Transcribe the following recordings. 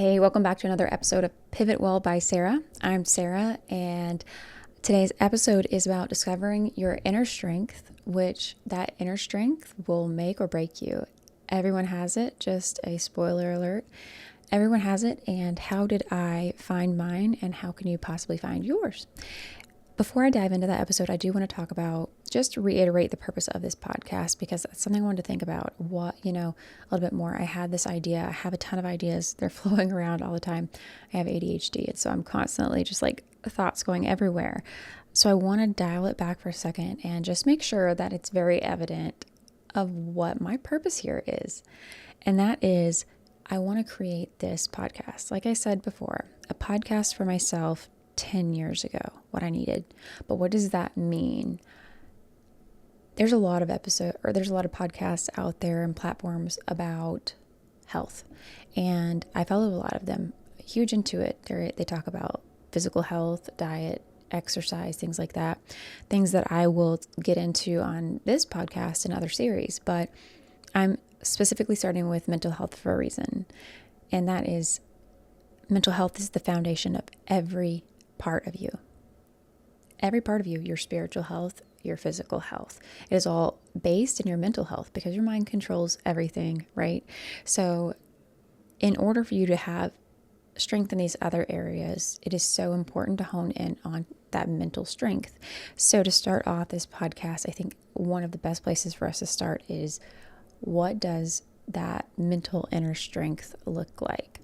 Hey, welcome back to another episode of Pivot Well by Sarah. I'm Sarah, and today's episode is about discovering your inner strength, which that inner strength will make or break you. Everyone has it, just a spoiler alert. Everyone has it, and how did I find mine, and how can you possibly find yours? Before I dive into that episode, I do want to talk about, just reiterate the purpose of this podcast, because that's something I wanted to think about, a little bit more. I had this idea. I have a ton of ideas. They're flowing around all the time. I have ADHD, and so I'm constantly just like thoughts going everywhere. So I want to dial it back for a second and just make sure that it's very evident of what my purpose here is. And that is, I want to create this podcast. Like I said before, a podcast for myself 10 years ago, what I needed. But what does that mean? There's a lot of podcasts out there and platforms about health. And I follow a lot of them, huge into it. They talk about physical health, diet, exercise, things like that. Things that I will get into on this podcast and other series. But I'm specifically starting with mental health for a reason. And that is, mental health is the foundation of every part of you. Every part of you, your spiritual health, your physical health. It is all based in your mental health because your mind controls everything, right? So in order for you to have strength in these other areas, it is so important to hone in on that mental strength. So to start off this podcast, I think one of the best places for us to start is, what does that mental inner strength look like?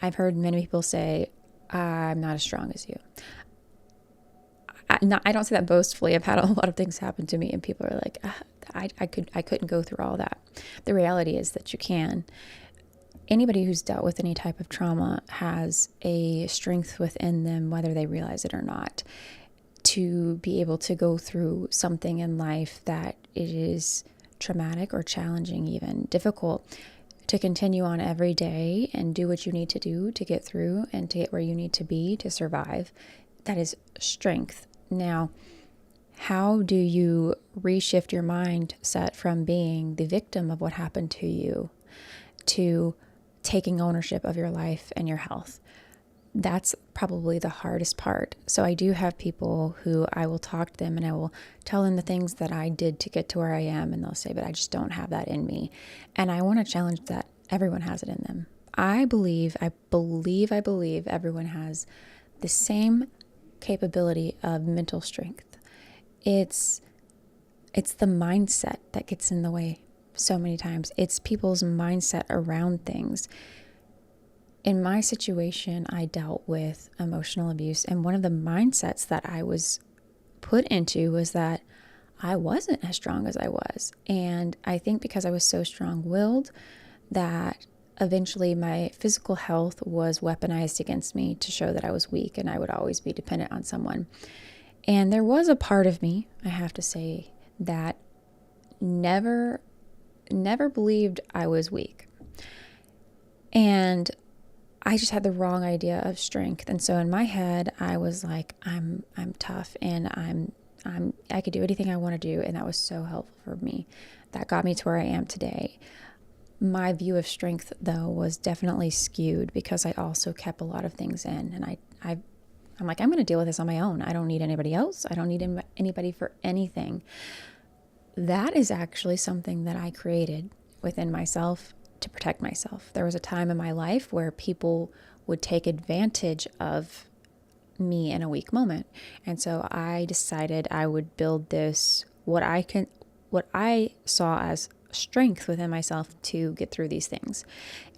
I've heard many people say, I'm not as strong as you. I don't say that boastfully. I've had a lot of things happen to me and people are like, I couldn't go through all that. The reality is that you can. Anybody who's dealt with any type of trauma has a strength within them, whether they realize it or not, to be able to go through something in life that it is traumatic or challenging, even difficult, to continue on every day and do what you need to do to get through and to get where you need to be to survive. That is strength. Now, how do you reshift your mindset from being the victim of what happened to you to taking ownership of your life and your health? That's probably the hardest part. So I do have people who I will talk to them and I will tell them the things that I did to get to where I am. And they'll say, but I just don't have that in me. And I want to challenge that everyone has it in them. I believe everyone has the same capability of mental strength. It's the mindset that gets in the way so many times. It's people's mindset around things. In my situation, I dealt with emotional abuse, and one of the mindsets that I was put into was that I wasn't as strong as I was. And I think because I was so strong-willed that eventually my physical health was weaponized against me to show that I was weak and I would always be dependent on someone. And there was a part of me, I have to say, that never believed I was weak. And I just had the wrong idea of strength. And so in my head, I was like, I'm tough and I could do anything I want to do. And that was so helpful for me. That got me to where I am today. My view of strength, though, was definitely skewed because I also kept a lot of things in. And I'm like, I'm going to deal with this on my own. I don't need anybody else. I don't need anybody for anything. That is actually something that I created within myself to protect myself. There was a time in my life where people would take advantage of me in a weak moment. And so I decided I would build this, what I saw as strength within myself to get through these things.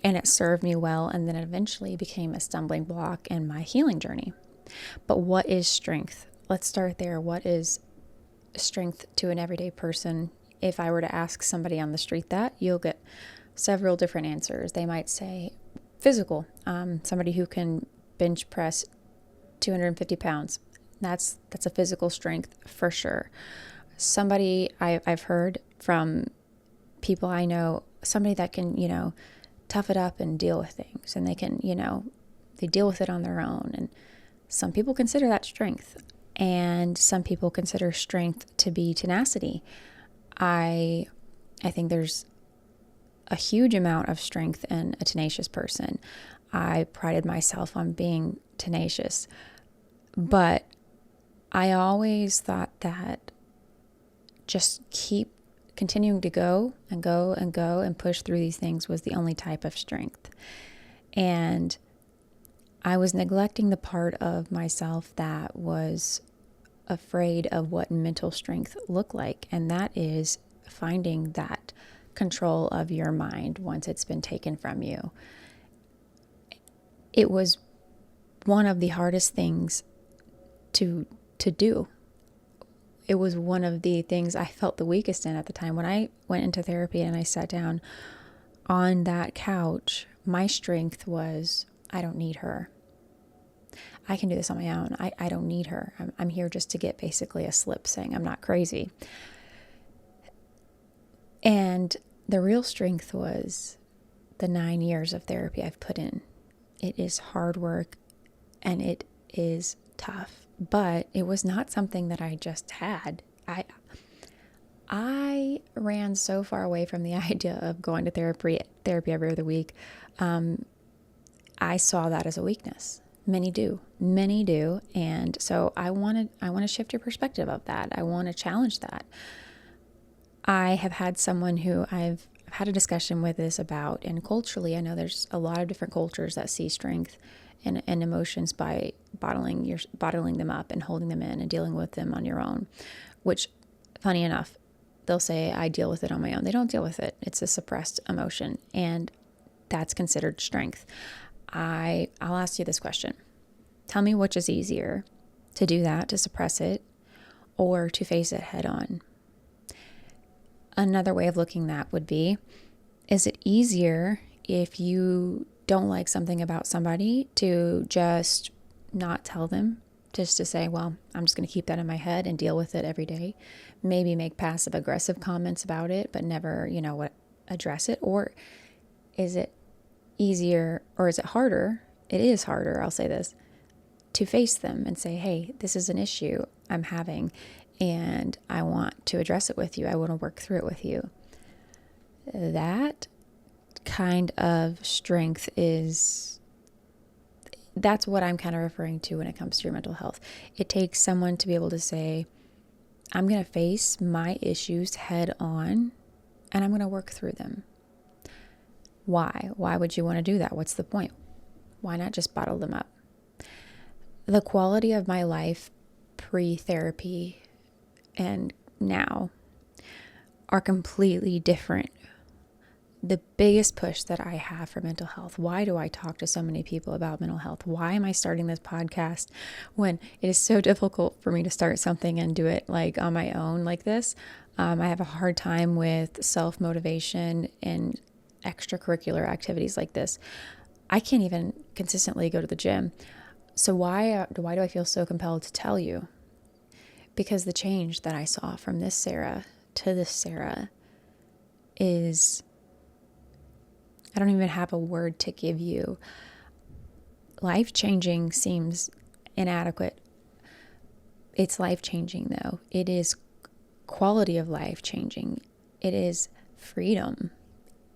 And it served me well. And then it eventually became a stumbling block in my healing journey. But what is strength? Let's start there. What is strength to an everyday person? If I were to ask somebody on the street that, you'll get several different answers. They might say physical, somebody who can bench press 250 pounds. That's a physical strength for sure. Somebody I've heard from people I know, somebody that can, tough it up and deal with things, and they can, they deal with it on their own. And some people consider that strength, and some people consider strength to be tenacity. I think there's a huge amount of strength in a tenacious person. I prided myself on being tenacious, but I always thought that just keep continuing to go and go and go and push through these things was the only type of strength. And I was neglecting the part of myself that was afraid of what mental strength looked like. And that is finding that control of your mind once it's been taken from you. It was one of the hardest things to do. It was one of the things I felt the weakest in at the time. When I went into therapy and I sat down on that couch, my strength was, I don't need her. I can do this on my own. I don't need her. I'm here just to get basically a slip saying I'm not crazy. And the real strength was the 9 years of therapy I've put in. It is hard work and it is tough, but it was not something that I just had. I ran so far away from the idea of going to therapy every other week. I saw that as a weakness. Many do. And so I want to shift your perspective of that. I want to challenge that. I have had someone who I've had a discussion with this about, and culturally, I know there's a lot of different cultures that see strength and emotions by bottling them up and holding them in and dealing with them on your own, which, funny enough, they'll say, I deal with it on my own. They don't deal with it. It's a suppressed emotion, and that's considered strength. I'll ask you this question. Tell me which is easier, to do that, to suppress it, or to face it head on. Another way of looking at that would be, is it easier if you don't like something about somebody to just not tell them, just to say, well, I'm just going to keep that in my head and deal with it every day, maybe make passive aggressive comments about it, but never, address it? Or is it easier, or is it harder? It is harder, I'll say this, to face them and say, hey, this is an issue I'm having and I want to address it with you. I want to work through it with you. That kind of strength that's what I'm kind of referring to when it comes to your mental health. It takes someone to be able to say, I'm going to face my issues head on and I'm going to work through them. Why? Why would you want to do that? What's the point? Why not just bottle them up? The quality of my life pre-therapy and now are completely different. The biggest push that I have for mental health, why do I talk to so many people about mental health? Why am I starting this podcast when it is so difficult for me to start something and do it like on my own like this? I have a hard time with self-motivation and extracurricular activities like this. I can't even consistently go to the gym. So why do I feel so compelled to tell you? Because the change that I saw from this Sarah to this Sarah is, I don't even have a word to give you. Life-changing seems inadequate. It's life-changing though. It is quality of life-changing. It is freedom.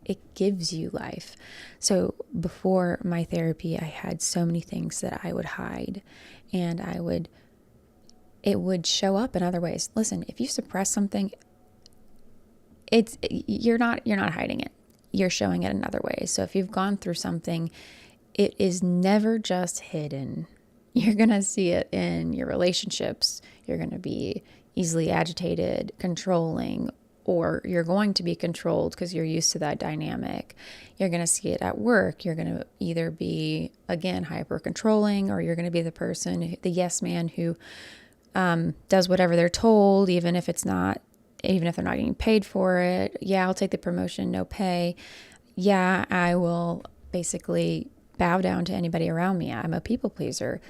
It gives you life. So before my therapy, I had so many things that I would hide, and it would show up in other ways. Listen, if you suppress something, you're not hiding it. You're showing it in other ways. So if you've gone through something, it is never just hidden. You're going to see it in your relationships. You're going to be easily agitated, controlling, or you're going to be controlled because you're used to that dynamic. You're going to see it at work. You're going to either be, again, hyper controlling, or you're going to be the person, the yes man who does whatever they're told, even if they're not getting paid for it. Yeah, I'll take the promotion, no pay. Yeah, I will basically bow down to anybody around me. I'm a people pleaser.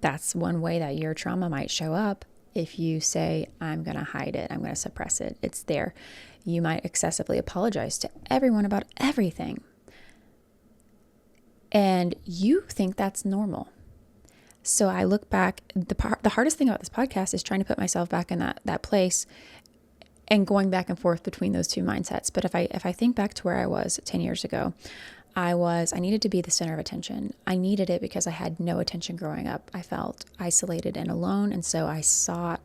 That's one way that your trauma might show up. If you say, I'm going to hide it, I'm going to suppress it, it's there. You might excessively apologize to everyone about everything. And you think that's normal. So I look back, the hardest thing about this podcast is trying to put myself back in that place and going back and forth between those two mindsets. But if I think back to where I was 10 years ago, I needed to be the center of attention. I needed it because I had no attention growing up. I felt isolated and alone. And so I sought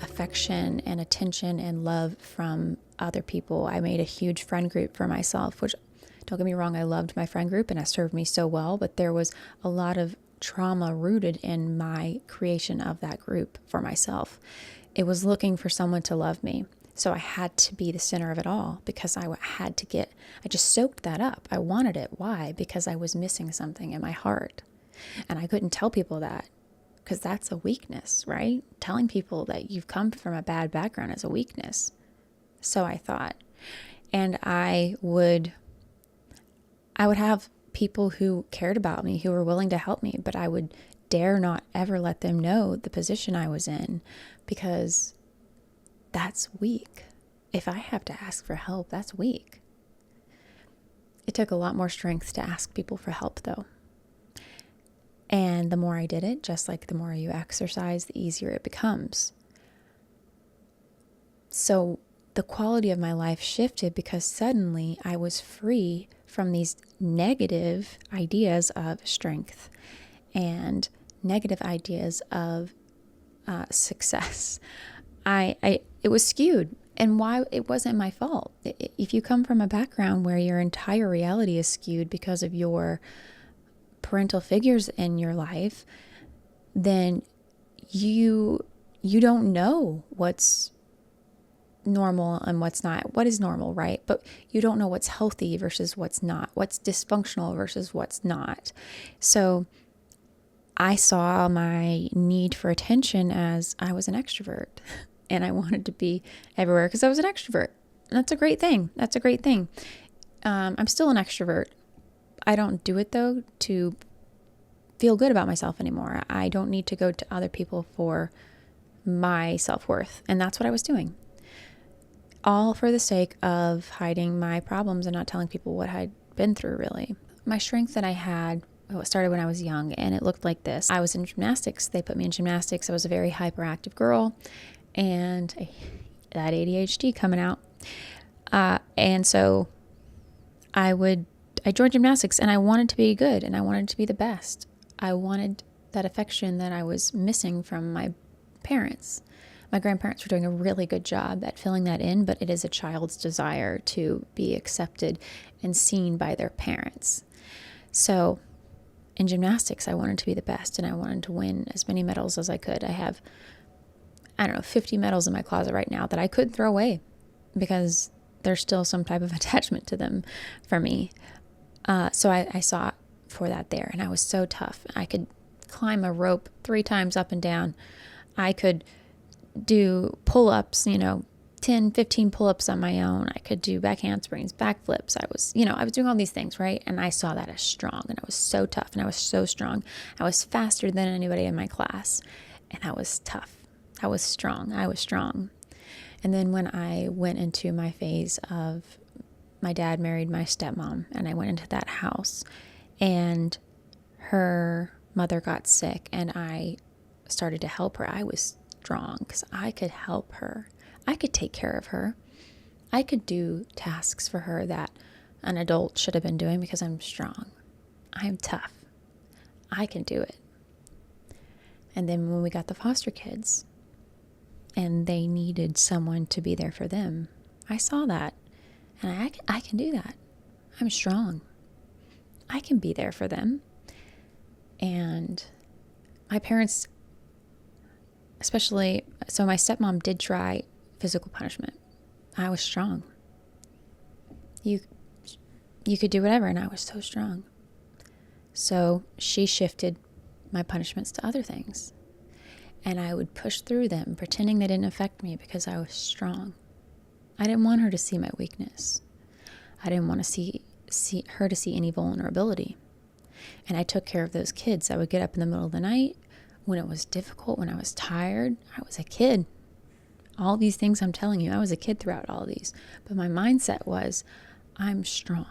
affection and attention and love from other people. I made a huge friend group for myself, which, don't get me wrong, I loved my friend group and it served me so well, but there was a lot of trauma rooted in my creation of that group for myself. It was looking for someone to love me. So I had to be the center of it all because I just soaked that up. I wanted it. Why? Because I was missing something in my heart. And I couldn't tell people that because that's a weakness, right? Telling people that you've come from a bad background is a weakness. So I thought. And I would have people who cared about me, who were willing to help me, but I would dare not ever let them know the position I was in because that's weak. If I have to ask for help, that's weak. It took a lot more strength to ask people for help, though. And the more I did it, just like the more you exercise, the easier it becomes. So the quality of my life shifted because suddenly I was free from these negative ideas of strength and negative ideas of success. It was skewed, and why? It wasn't my fault. If you come from a background where your entire reality is skewed because of your parental figures in your life, then you don't know what's normal and what's not. What is normal, right? But you don't know what's healthy versus what's not, what's dysfunctional versus what's not. So I saw my need for attention as I was an extrovert and I wanted to be everywhere because I was an extrovert. And that's a great thing. I'm still an extrovert. I don't do it though to feel good about myself anymore. I don't need to go to other people for my self-worth. And that's what I was doing. All for the sake of hiding my problems and not telling people what I'd been through, really. My strength that I had started when I was young, and it looked like this. I was in gymnastics. They put me in gymnastics. I was a very hyperactive girl, and that ADHD coming out. And so I joined gymnastics, and I wanted to be good, and I wanted to be the best. I wanted that affection that I was missing from my parents. My grandparents were doing a really good job at filling that in, but it is a child's desire to be accepted and seen by their parents. So in gymnastics, I wanted to be the best, and I wanted to win as many medals as I could. I have, 50 medals in my closet right now that I could throw away because there's still some type of attachment to them for me. So I sought for that there, and I was so tough. I could climb a rope 3 times up and down. I could do pull-ups, 10, 15 pull-ups on my own. I could do back handsprings, back flips. I was doing all these things, right? And I saw that as strong, and I was so tough, and I was so strong. I was faster than anybody in my class, and I was tough. I was strong. And then when I went into my phase of my dad married my stepmom, and I went into that house, and her mother got sick, and I started to help her. I was strong because I could help her. I could take care of her. I could do tasks for her that an adult should have been doing because I'm strong. I'm tough. I can do it. And then when we got the foster kids and they needed someone to be there for them, I saw that. And I can do that. I'm strong. I can be there for them. And my parents, especially, so my stepmom did try physical punishment. I was strong. You could do whatever, and I was so strong. So she shifted my punishments to other things. And I would push through them, pretending they didn't affect me because I was strong. I didn't want her to see my weakness. I didn't want to see her to see any vulnerability. And I took care of those kids. I would get up in the middle of the night when it was difficult, when I was tired. I was a kid. All these things I'm telling you, I was a kid throughout all these. But my mindset was, I'm strong.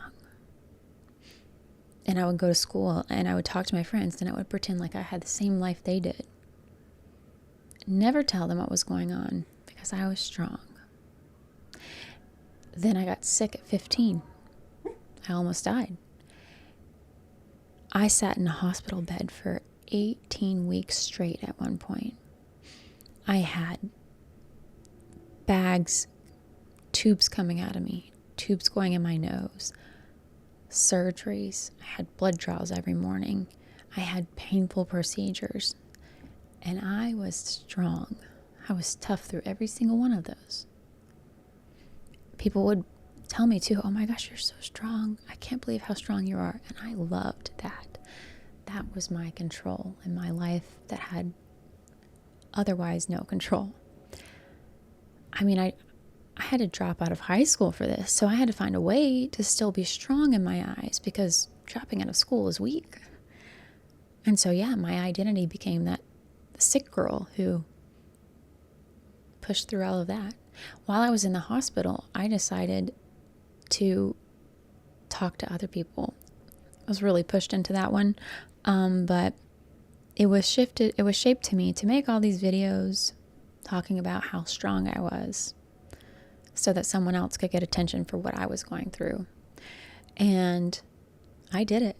And I would go to school and I would talk to my friends and I would pretend like I had the same life they did. Never tell them what was going on because I was strong. Then I got sick at 15. I almost died. I sat in a hospital bed for 18 weeks straight at one point. I had bags, tubes coming out of me, tubes going in my nose, surgeries. I had blood draws every morning. I had painful procedures. And I was strong. I was tough through every single one of those. People would tell me too, oh my gosh, you're so strong. I can't believe how strong you are. And I loved that. That was my control in my life that had otherwise no control. I mean, I had to drop out of high school for this. So I had to find a way to still be strong in my eyes, because dropping out of school is weak. And so, yeah, my identity became that sick girl who pushed through all of that. While I was in the hospital, I decided to talk to other people. I was really pushed into that one. But it was shaped to me to make all these videos talking about how strong I was, so that someone else could get attention for what I was going through. And I did it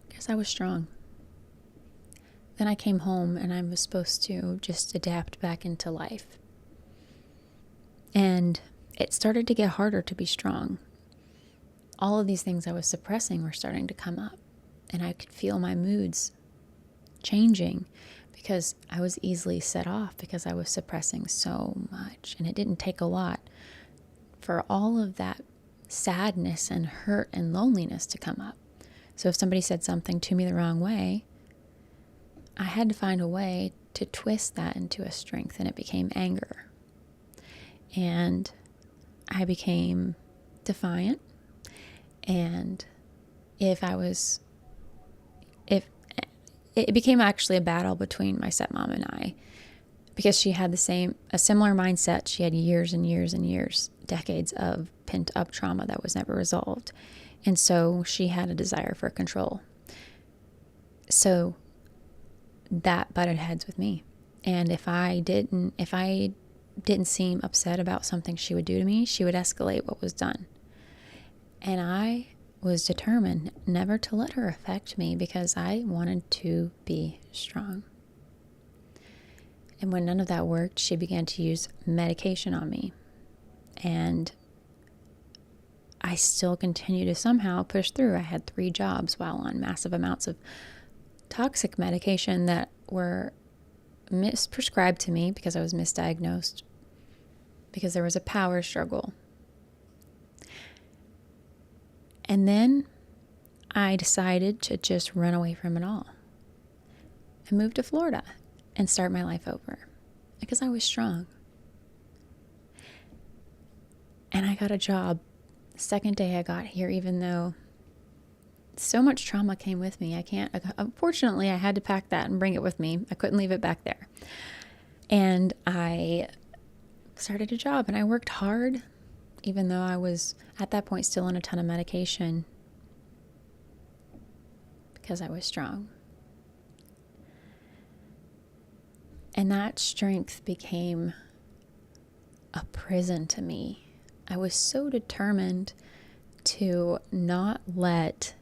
because I was strong. Then I came home and I was supposed to just adapt back into life. And it started to get harder to be strong. All of these things I was suppressing were starting to come up. And I could feel my moods changing because I was easily set off because I was suppressing so much. And it didn't take a lot for all of that sadness and hurt and loneliness to come up. So if somebody said something to me the wrong way, I had to find a way to twist that into a strength, and it became anger. And I became defiant. And it became actually a battle between my stepmom and I, because she had a similar mindset. She had years and years and years, decades of pent up trauma that was never resolved. And so she had a desire for control. So that butted heads with me. And if I didn't seem upset about something she would do to me, she would escalate what was done. And I was determined never to let her affect me, because I wanted to be strong. And when none of that worked, she began to use medication on me. And I still continue to somehow push through. I had 3 jobs while on massive amounts of toxic medication that were misprescribed to me because I was misdiagnosed, because there was a power struggle. And then I decided to just run away from it all and move to Florida and start my life over, because I was strong. And I got a job the second day I got here, even though so much trauma came with me. Unfortunately, I had to pack that and bring it with me. I couldn't leave it back there. And I started a job, and I worked hard, even though I was at that point still on a ton of medication, because I was strong. And that strength became a prison to me. I was so determined to not let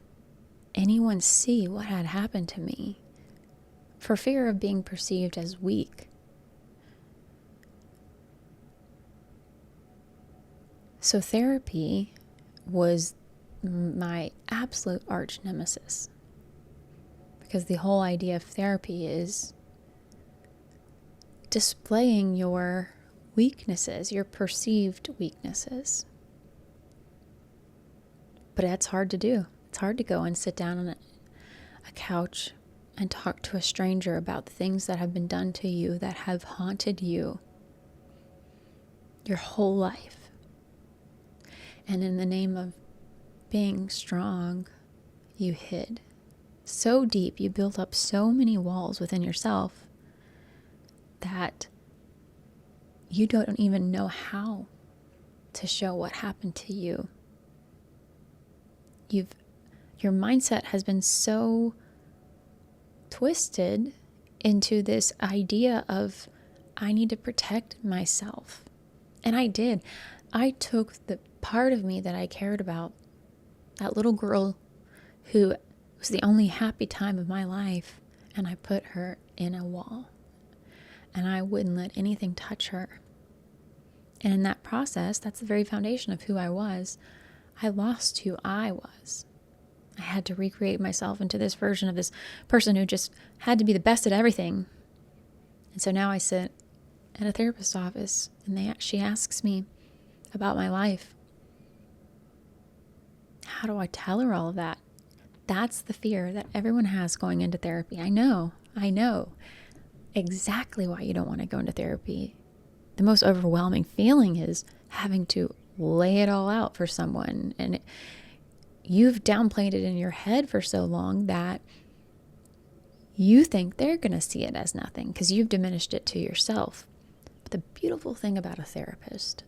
anyone see what had happened to me, for fear of being perceived as weak. So therapy was my absolute arch nemesis, because the whole idea of therapy is displaying your weaknesses, your perceived weaknesses. But that's hard to do. It's hard to go and sit down on a couch and talk to a stranger about the things that have been done to you, that have haunted you your whole life. And in the name of being strong, you hid so deep, you built up so many walls within yourself that you don't even know how to show what happened to you. Your mindset has been so twisted into this idea of, I need to protect myself. And I did. I took part of me that I cared about, that little girl who was the only happy time of my life, and I put her in a wall, and I wouldn't let anything touch her. And in that process, that's the very foundation of who I was. I lost who I was. I had to recreate myself into this version of this person who just had to be the best at everything. And so now I sit at a therapist's office, and she asks me about my life. How do I tell her all of that? That's the fear that everyone has going into therapy. I know exactly why you don't want to go into therapy. The most overwhelming feeling is having to lay it all out for someone. And you've downplayed it in your head for so long that you think they're going to see it as nothing because you've diminished it to yourself. But the beautiful thing about a therapist,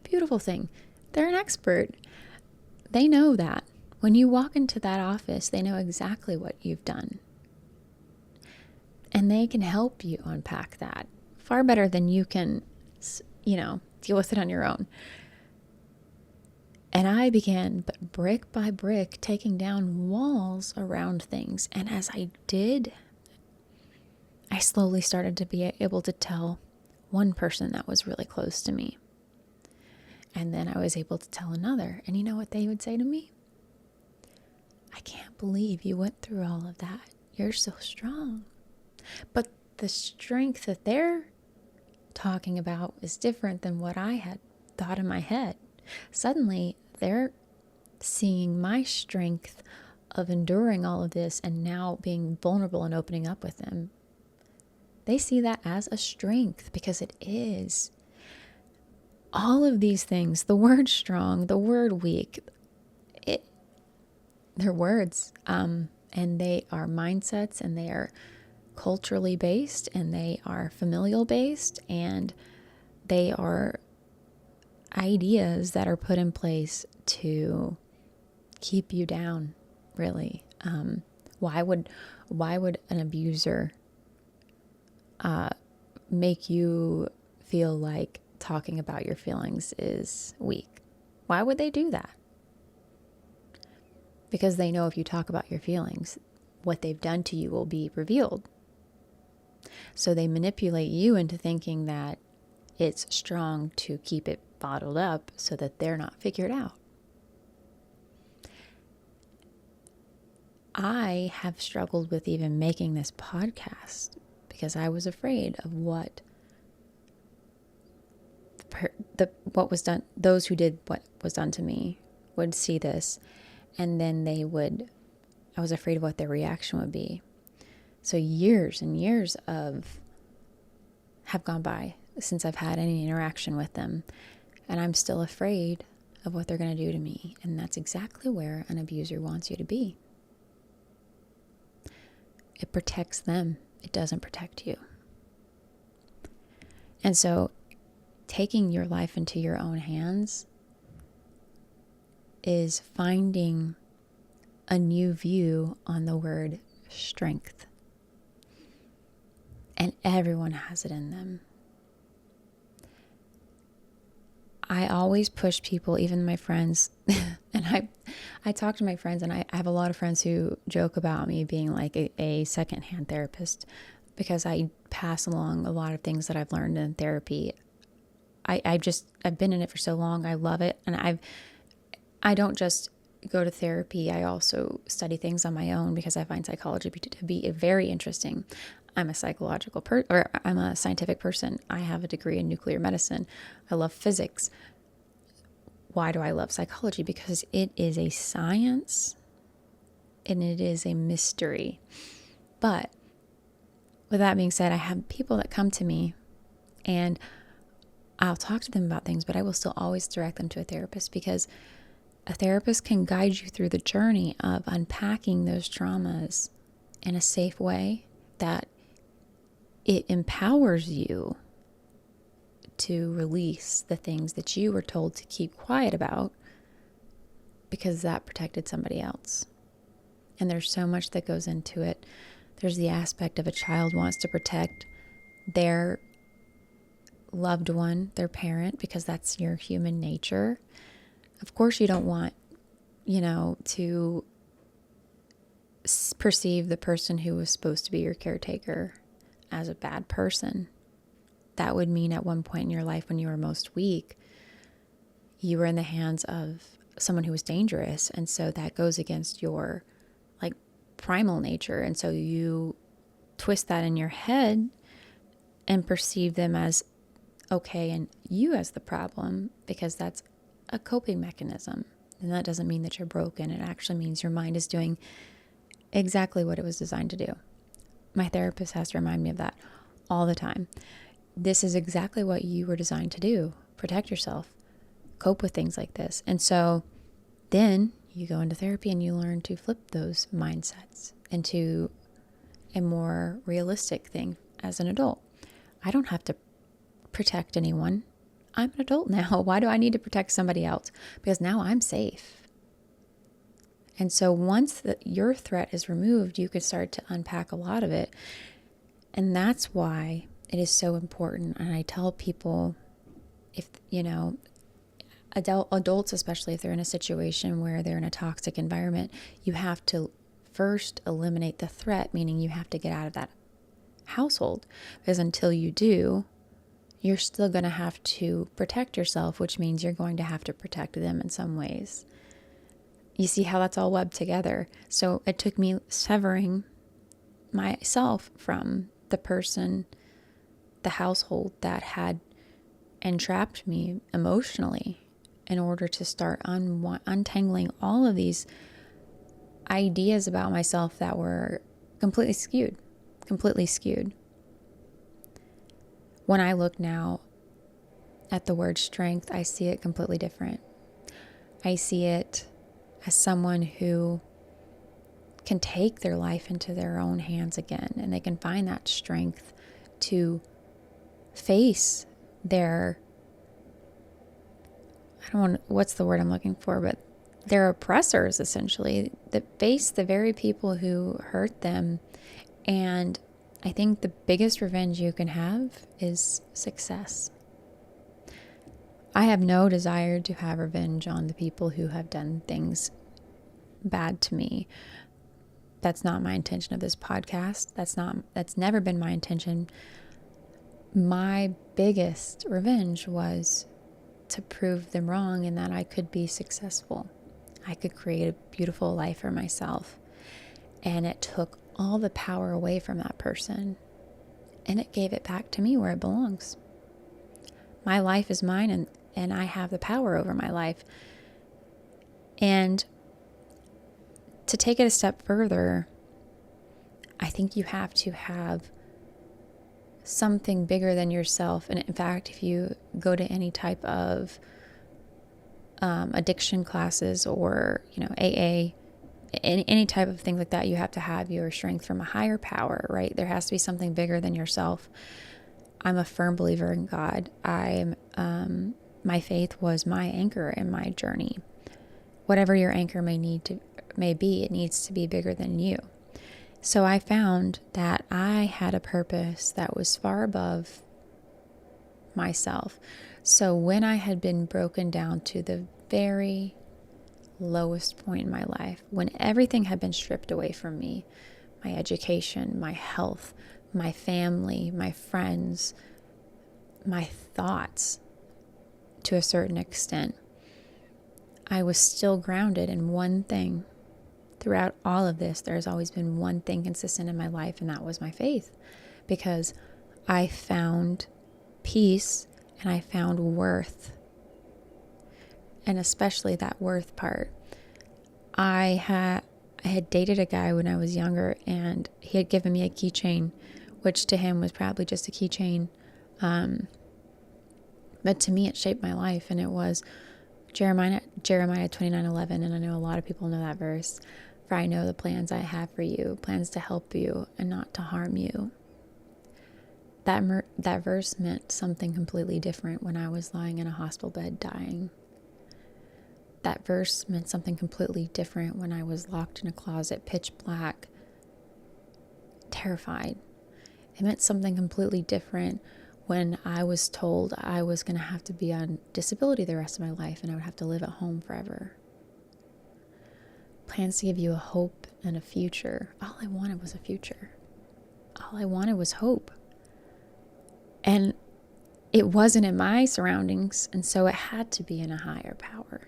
beautiful thing, they're an expert. They know that. When you walk into that office, they know exactly what you've done. And they can help you unpack that far better than you can, deal with it on your own. And I began, but brick by brick, taking down walls around things. And as I did, I slowly started to be able to tell one person that was really close to me. And then I was able to tell another. And you know what they would say to me? I can't believe you went through all of that. You're so strong. But the strength that they're talking about is different than what I had thought in my head. Suddenly, they're seeing my strength of enduring all of this and now being vulnerable and opening up with them. They see that as a strength because it is. All of these things, the word strong, the word weak, they're words, and they are mindsets, and they are culturally based, and they are familial based, and they are ideas that are put in place to keep you down, really. Why would an abuser make you feel like talking about your feelings is weak? Why would they do that? Because they know if you talk about your feelings, what they've done to you will be revealed. So they manipulate you into thinking that it's strong to keep it bottled up so that they're not figured out. I have struggled with even making this podcast because I was afraid of what was done. Those who did what was done to me would see this, and then I was afraid of what their reaction would be. So years and years have gone by since I've had any interaction with them, and I'm still afraid of what they're going to do to me. And that's exactly where an abuser wants you to be. It protects them. It doesn't protect you. And so taking your life into your own hands is finding a new view on the word strength. And everyone has it in them. I always push people, even my friends, and I talk to my friends, and I have a lot of friends who joke about me being like a secondhand therapist because I pass along a lot of things that I've learned in therapy. I've been in it for so long. I love it. And I don't just go to therapy. I also study things on my own because I find psychology to be very interesting. I'm a I'm a scientific person. I have a degree in nuclear medicine. I love physics. Why do I love psychology? Because it is a science and it is a mystery. But with that being said, I have people that come to me and I'll talk to them about things, but I will still always direct them to a therapist because a therapist can guide you through the journey of unpacking those traumas in a safe way that it empowers you to release the things that you were told to keep quiet about because that protected somebody else. And there's so much that goes into it. There's the aspect of a child wants to protect their loved one, their parent, because that's your human nature. Of course, you don't want, to perceive the person who was supposed to be your caretaker as a bad person. That would mean at one point in your life when you were most weak, you were in the hands of someone who was dangerous. And so that goes against your primal nature. And so you twist that in your head and perceive them as okay and you as the problem, because that's a coping mechanism. And that doesn't mean that you're broken. It actually means your mind is doing exactly what it was designed to do. My therapist has to remind me of that all the time. This is exactly what you were designed to do. Protect yourself, cope with things like this. And so then you go into therapy and you learn to flip those mindsets into a more realistic thing as an adult. I don't have to protect anyone. I'm an adult now. Why do I need to protect somebody else? Because now I'm safe. And so once your threat is removed, you can start to unpack a lot of it. And that's why it is so important. And I tell people, if, adults, especially if they're in a situation where they're in a toxic environment, you have to first eliminate the threat, meaning you have to get out of that household. Because until you do, you're still going to have to protect yourself, which means you're going to have to protect them in some ways. You see how that's all webbed together. So it took me severing myself from the person, the household that had entrapped me emotionally, in order to start untangling all of these ideas about myself that were completely skewed. When I look now at the word strength, I see it completely different. I see it as someone who can take their life into their own hands again, and they can find that strength to face their, what's the word I'm looking for, but their oppressors, essentially, that face the very people who hurt them. And I think the biggest revenge you can have is success. I have no desire to have revenge on the people who have done things bad to me. That's not my intention of this podcast. That's never been my intention. My biggest revenge was to prove them wrong and that I could be successful. I could create a beautiful life for myself. And it took all the power away from that person, and it gave it back to me where it belongs. My life is mine, and I have the power over my life. And to take it a step further, I think you have to have something bigger than yourself. And in fact, if you go to any type of addiction classes or AA, any type of thing like that, you have to have your strength from a higher power, right? There has to be something bigger than yourself. I'm a firm believer in God. My faith was my anchor in my journey. Whatever your anchor may be, it needs to be bigger than you. So I found that I had a purpose that was far above myself. So when I had been broken down to the very lowest point in my life, when everything had been stripped away from me, my education, my health, my family, my friends, my thoughts, to a certain extent, I was still grounded in one thing. Throughout all of this, there's always been one thing consistent in my life, and that was my faith, because I found peace and I found worth. And especially that worth part. I had dated a guy when I was younger, and he had given me a keychain, which to him was probably just a keychain. But to me, it shaped my life, and it was Jeremiah 29:11, and I know a lot of people know that verse. For I know the plans I have for you, plans to help you and not to harm you. That verse meant something completely different when I was lying in a hospital bed dying. That verse meant something completely different when I was locked in a closet, pitch black, terrified. It meant something completely different when I was told I was going to have to be on disability the rest of my life and I would have to live at home forever. Plans to give you a hope and a future. All I wanted was a future. All I wanted was hope. And it wasn't in my surroundings, and so it had to be in a higher power.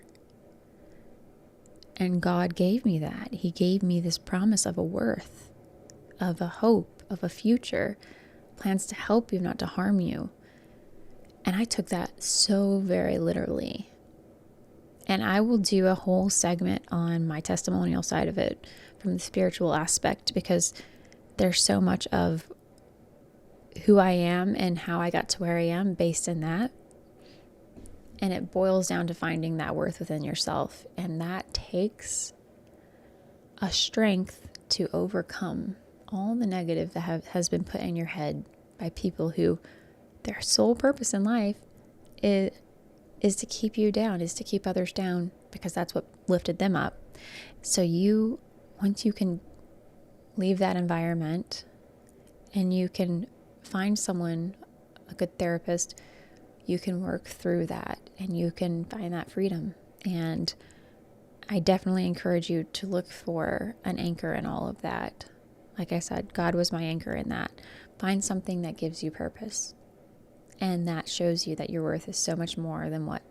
And God gave me that. He gave me this promise of a worth, of a hope, of a future, plans to help you, not to harm you. And I took that so very literally. And I will do a whole segment on my testimonial side of it from the spiritual aspect, because there's so much of who I am and how I got to where I am based in that. And it boils down to finding that worth within yourself. And that takes a strength to overcome all the negative that has been put in your head by people who their sole purpose in life is to keep you down, is to keep others down, because that's what lifted them up. So once you can leave that environment and you can find someone, a good therapist, you can work through that and you can find that freedom. And I definitely encourage you to look for an anchor in all of that. Like I said, God was my anchor in that. Find something that gives you purpose and that shows you that your worth is so much more than what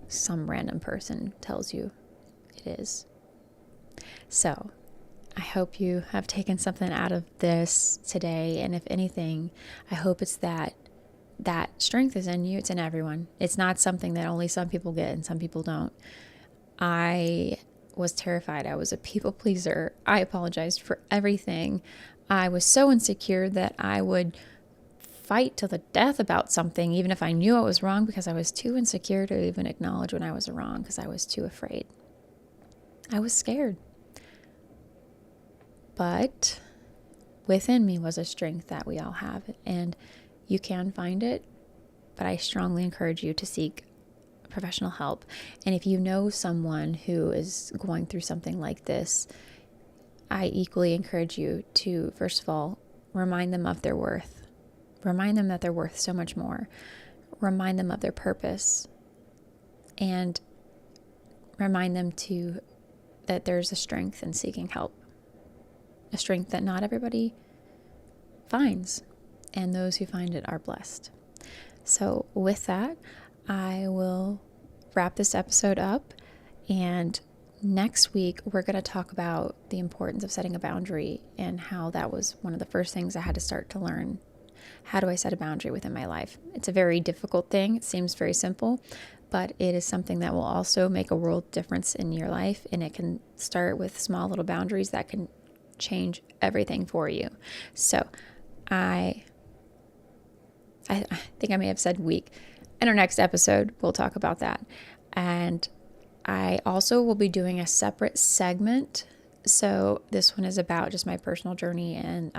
some random person tells you it is. So I hope you have taken something out of this today. And if anything, I hope it's that strength is in you. It's in everyone. It's not something that only some people get and some people don't. I was terrified. I was a people pleaser. I apologized for everything. I was so insecure that I would fight to the death about something, even if I knew I was wrong, because I was too insecure to even acknowledge when I was wrong, because I was too afraid. I was scared. But within me was a strength that we all have, and you can find it, but I strongly encourage you to seek professional help. And if you know someone who is going through something like this, I equally encourage you to, first of all, remind them of their worth. Remind them that they're worth so much more. Remind them of their purpose. And remind them that there's a strength in seeking help. A strength that not everybody finds. And those who find it are blessed. So with that, I will wrap this episode up. And next week, we're going to talk about the importance of setting a boundary and how that was one of the first things I had to start to learn. How do I set a boundary within my life? It's a very difficult thing. It seems very simple, but it is something that will also make a world difference in your life. And it can start with small little boundaries that can change everything for you. So I think I may have said week. In our next episode, we'll talk about that. And I also will be doing a separate segment. So this one is about just my personal journey and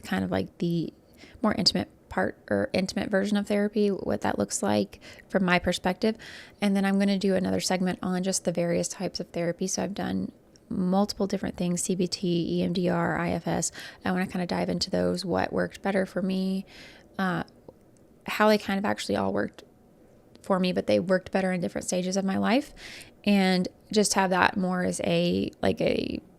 kind of like the more intimate part or intimate version of therapy, what that looks like from my perspective. And then I'm going to do another segment on just the various types of therapy. So I've done multiple different things, CBT, EMDR, IFS. I want to kind of dive into those, what worked better for me, how they kind of actually all worked for me, but they worked better in different stages of my life, and just have that more as a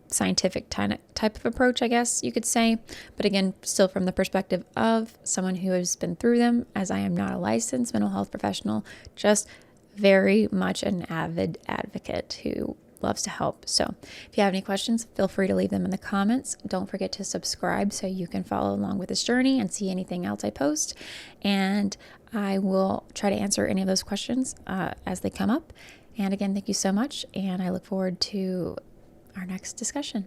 scientific type of approach, I guess you could say. But again, still from the perspective of someone who has been through them, as I am not a licensed mental health professional, just very much an avid advocate who loves to help. So if you have any questions, feel free to leave them in the comments. Don't forget to subscribe so you can follow along with this journey and see anything else I post. And I will try to answer any of those questions as they come up. And again, thank you so much. And I look forward to our next discussion.